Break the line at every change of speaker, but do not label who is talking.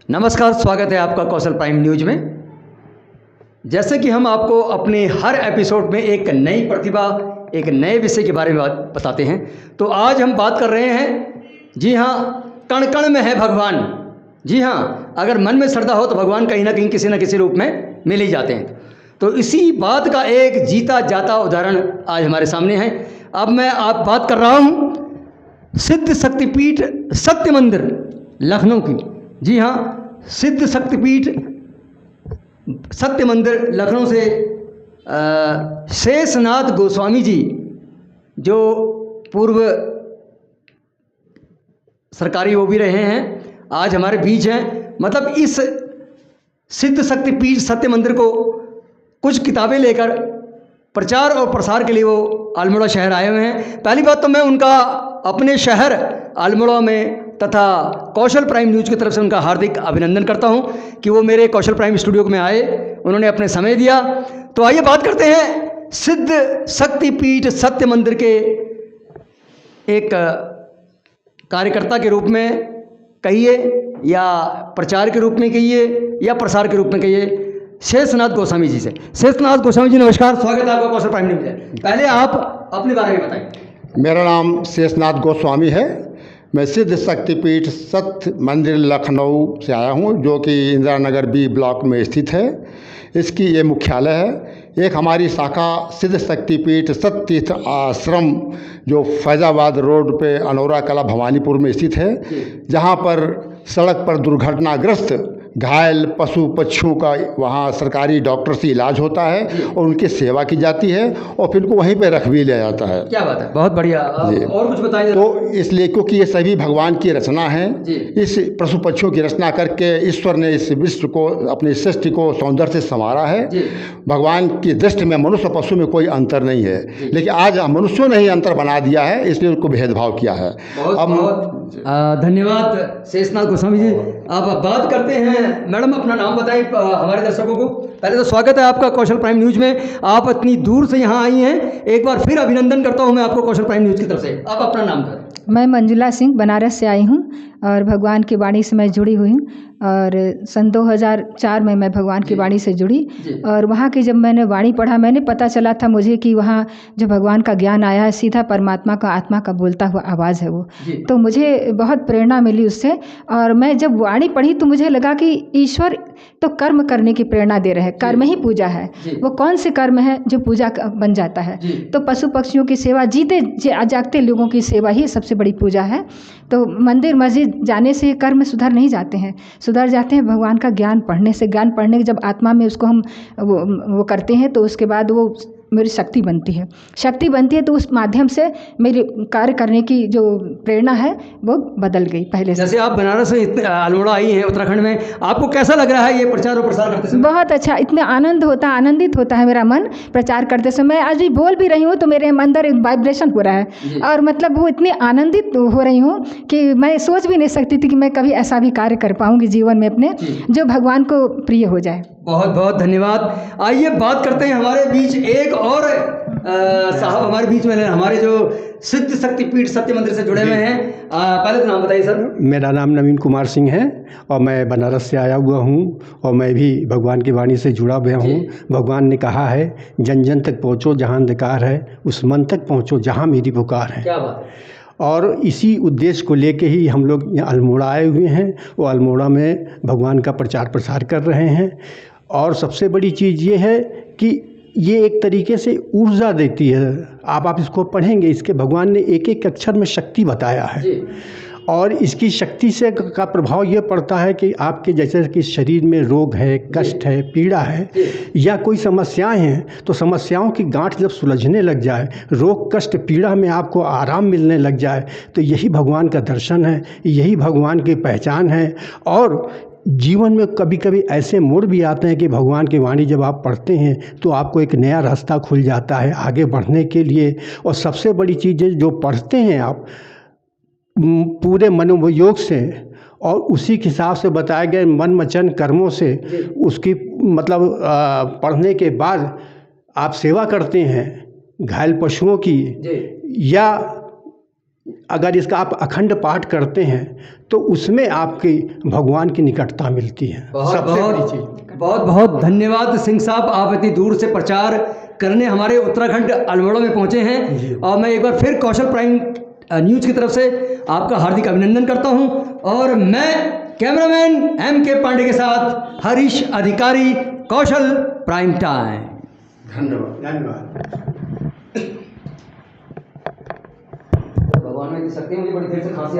नमस्कार, स्वागत है आपका कौशल प्राइम न्यूज में। जैसे कि हम आपको अपने हर एपिसोड में एक नई प्रतिभा, एक नए विषय के बारे में बताते हैं, तो आज हम बात कर रहे हैं, जी हाँ, कण कण में है भगवान। जी हाँ, अगर मन में श्रद्धा हो तो भगवान कहीं ना कहीं किसी न किसी रूप में मिल ही जाते हैं। तो इसी बात का एक जीता जाता उदाहरण आज हमारे सामने है। अब मैं बात कर रहा हूँ सिद्ध शक्तिपीठ सत्य मंदिर लखनऊ की। जी हाँ, सिद्ध शक्तिपीठ सत्य मंदिर लखनऊ से शेषनाथ गोस्वामी जी, जो पूर्व सरकारी वो भी रहे हैं, आज हमारे बीच हैं। मतलब इस सिद्ध शक्तिपीठ सत्य मंदिर को कुछ किताबें लेकर प्रचार और प्रसार के लिए वो अल्मोड़ा शहर आए हुए हैं। पहली बात तो मैं उनका अपने शहर अल्मोड़ा में तथा कौशल प्राइम न्यूज की तरफ से उनका हार्दिक अभिनंदन करता हूं कि वो मेरे कौशल प्राइम स्टूडियो में आए, उन्होंने अपने समय दिया। तो आइए बात करते हैं सिद्ध शक्तिपीठ सत्य मंदिर के एक कार्यकर्ता के रूप में कहिए, या प्रचार के रूप में कहिए, या प्रसार के रूप में कहिए, शेषनाथ गोस्वामी जी से। शेषनाथ गोस्वामी जी, नमस्कार, स्वागत है आपका कौशल प्राइम न्यूज में। पहले आप अपने बारे में बताएं।
मेरा नाम शेषनाथ गोस्वामी है। मैं सिद्ध शक्तिपीठ सत्य मंदिर लखनऊ से आया हूँ, जो कि इंदिरा नगर बी ब्लॉक में स्थित है। इसकी ये मुख्यालय है। एक हमारी शाखा सिद्ध शक्तिपीठ सत्य तीर्थ आश्रम, जो फैज़ाबाद रोड पे अनौरा कला भवानीपुर में स्थित है, जहाँ पर सड़क पर दुर्घटनाग्रस्त घायल पशु पक्षियों का वहाँ सरकारी डॉक्टर से इलाज होता है और उनकी सेवा की जाती है, और फिर उनको वहीं पे रख भी लिया जाता है।
क्या बात है, बहुत बढ़िया। और कुछ बताइए।
तो इसलिए, क्योंकि ये सभी भगवान की रचना है, इस पशु पक्षियों की रचना करके ईश्वर ने इस विश्व को, अपनी सृष्टि को सौंदर्य से संवारा है। भगवान की दृष्टि में मनुष्य पशु में कोई अंतर नहीं है, लेकिन आज मनुष्यों ने ही अंतर बना दिया है, इसलिए उनको भेदभाव किया है।
बहुत धन्यवाद शेषनाथ गोस्वामी जी। अब बात करते हैं, मैडम अपना नाम बताएं हमारे दर्शकों को। पहले तो स्वागत है आपका कौशल प्राइम न्यूज में। आप इतनी दूर से यहाँ आई हैं, एक बार फिर अभिनंदन करता हूँ मैं आपको कौशल प्राइम न्यूज की तरफ से। आप अपना नाम बताएं।
मैं मंजुला सिंह बनारस से आई हूँ और भगवान की वाणी से मैं जुड़ी हुई हूँ, और सन 2004 में मैं भगवान की वाणी से जुड़ी। और वहाँ की जब मैंने वाणी पढ़ा, मैंने पता चला था मुझे कि वहाँ जो भगवान का ज्ञान आया है, सीधा परमात्मा का, आत्मा का बोलता हुआ आवाज़ है वो। तो मुझे बहुत प्रेरणा मिली उससे। और मैं जब वाणी पढ़ी तो मुझे लगा कि ईश्वर तो कर्म करने की प्रेरणा दे रहे हैं। कर्म ही पूजा है। वो कौन से कर्म है जो पूजा बन जाता है? तो पशु पक्षियों की सेवा, जीते जागते लोगों की सेवा ही सबसे बड़ी पूजा है। तो मंदिर मस्जिद जाने से कर्म सुधर नहीं जाते हैं, सुधर जाते हैं भगवान का ज्ञान पढ़ने से। ज्ञान पढ़ने के जब आत्मा में उसको हम वो करते हैं, तो उसके बाद वो मेरी शक्ति बनती है। शक्ति बनती है तो उस माध्यम से मेरी कार्य करने की जो प्रेरणा है वो बदल गई पहले से।
जैसे आप बनारस से अल्मोड़ा आई हैं उत्तराखंड में, आपको कैसा लग रहा है ये प्रचार और प्रसार करते समय?
बहुत अच्छा, इतना आनंदित होता है मेरा मन प्रचार करते समय। आज भी बोल भी रही हूँ तो मेरे अंदर वाइब्रेशन हो रहा है, और मतलब वो इतनी आनंदित हो रही हूँ कि मैं सोच भी नहीं सकती थी कि मैं कभी ऐसा भी कार्य कर पाऊँगी जीवन में अपने, जो भगवान को प्रिय हो जाए।
बहुत बहुत धन्यवाद। आइए बात करते हैं, हमारे बीच एक और साहब हमारे बीच में हैं, हमारे जो सिद्ध शक्तिपीठ सत्य मंदिर से जुड़े हुए हैं। पहले तो नाम बताइए सर।
मेरा नाम नवीन कुमार सिंह है और मैं बनारस से आया हुआ हूँ, और मैं भी भगवान की वाणी से जुड़ा हुआ हूँ। भगवान ने कहा है, जन जन तक पहुँचो जहाँ अंधकार है, उस मन तक पहुँचो जहाँ मेरी पुकार है।
क्या बात है।
और इसी उद्देश्य को लेके ही हम लोग यहाँ अल्मोड़ा आए हुए हैं, वो अल्मोड़ा में भगवान का प्रचार प्रसार कर रहे हैं। और सबसे बड़ी चीज़ ये है कि ये एक तरीके से ऊर्जा देती है। आप इसको पढ़ेंगे, इसके भगवान ने एक एक अक्षर में शक्ति बताया है, और इसकी शक्ति से का प्रभाव ये पड़ता है कि आपके जैसे कि शरीर में रोग है, कष्ट है, पीड़ा है, या कोई समस्याएं हैं, तो समस्याओं की गांठ जब सुलझने लग जाए, रोग कष्ट पीड़ा में आपको आराम मिलने लग जाए, तो यही भगवान का दर्शन है, यही भगवान की पहचान है। और जीवन में कभी कभी ऐसे मोड़ भी आते हैं कि भगवान की वाणी जब आप पढ़ते हैं तो आपको एक नया रास्ता खुल जाता है आगे बढ़ने के लिए। और सबसे बड़ी चीज़ है, जो पढ़ते हैं आप पूरे मनोयोग से और उसी के हिसाब से बताए गए मन वचन कर्मों से, उसकी मतलब पढ़ने के बाद आप सेवा करते हैं घायल पशुओं की, या अगर इसका आप अखंड पाठ करते हैं तो उसमें आपकी भगवान की निकटता मिलती है। सबसे बड़ी चीज़।
बहुत बहुत धन्यवाद सिंह साहब, आप इतनी दूर से प्रचार करने हमारे उत्तराखंड अल्मोड़ा में पहुंचे हैं और मैं एक बार फिर कौशल प्राइम न्यूज़ की तरफ से आपका हार्दिक अभिनंदन करता हूं। और मैं कैमरामैन MK पांडे के साथ हरीश अधिकारी, कौशल प्राइम टाइम।
धन्यवाद।
भगवान में सकते हैं, मुझे बड़ी देर से खांसी